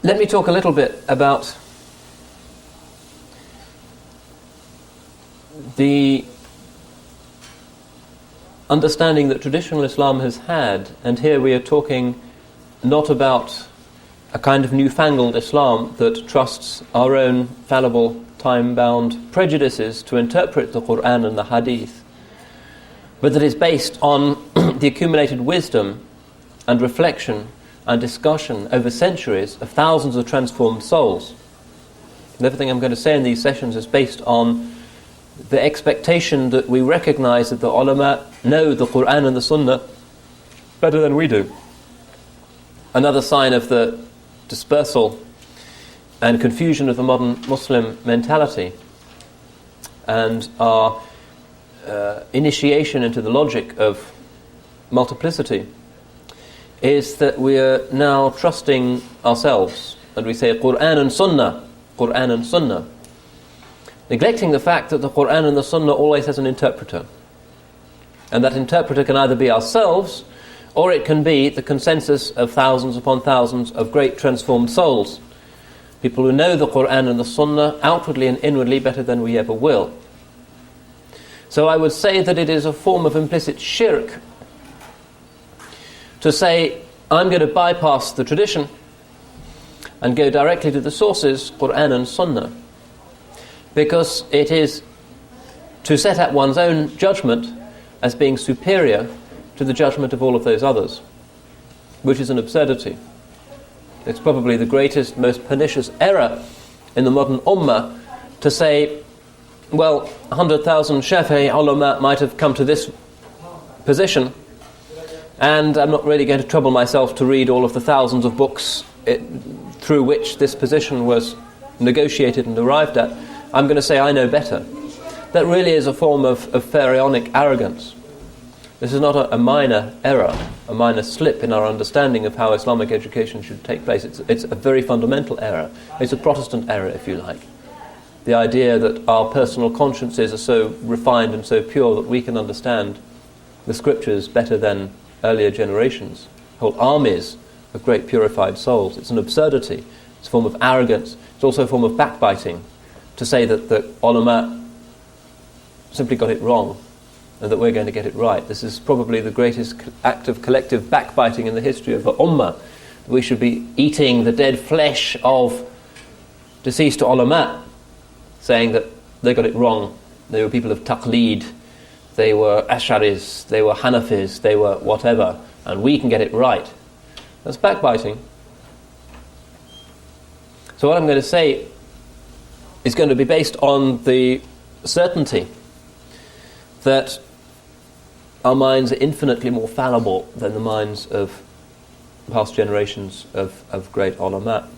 Let me talk a little bit about the understanding that traditional Islam has had, and here we are talking not about a kind of newfangled Islam that trusts our own fallible, time-bound prejudices to interpret the Qur'an and the Hadith, but that is based on the accumulated wisdom and reflection and discussion over centuries of thousands of transformed souls. And everything I'm going to say in these sessions is based on the expectation that we recognize that the ulama know the Qur'an and the Sunnah better than we do. Another sign of the dispersal and confusion of the modern Muslim mentality and our initiation into the logic of multiplicity is that we are now trusting ourselves, and we say Qur'an and Sunnah, Qur'an and Sunnah, neglecting the fact that the Qur'an and the Sunnah always has an interpreter, and that interpreter can either be ourselves or it can be the consensus of thousands upon thousands of great transformed souls, people who know the Qur'an and the Sunnah outwardly and inwardly better than we ever will. So I would say that it is a form of implicit shirk to say, I'm going to bypass the tradition and go directly to the sources, Qur'an and Sunnah, because it is to set up one's own judgment as being superior to the judgment of all of those others, which is an absurdity. It's probably the greatest, most pernicious error in the modern ummah to say, well, 100,000 Shafi'i ulama might have come to this position, and I'm not really going to trouble myself to read all of the thousands of books through which this position was negotiated and arrived at. I'm going to say I know better. That really is a form of pharaonic arrogance. This is not a minor error, a minor slip in our understanding of how Islamic education should take place. It's a very fundamental error. It's a Protestant error, if you like. The idea that our personal consciences are so refined and so pure that we can understand the scriptures better than earlier generations, whole armies of great purified souls. It's an absurdity. It's a form of arrogance. It's also a form of backbiting to say that the ulama simply got it wrong and that we're going to get it right. This is probably the greatest act of collective backbiting in the history of the ummah. We should be eating the dead flesh of deceased ulama, saying that they got it wrong. They were people of taqleed, they were Ash'aris, they were Hanafis, they were whatever, and we can get it right. That's backbiting. So what I'm going to say is going to be based on the certainty that our minds are infinitely more fallible than the minds of past generations of great ulama.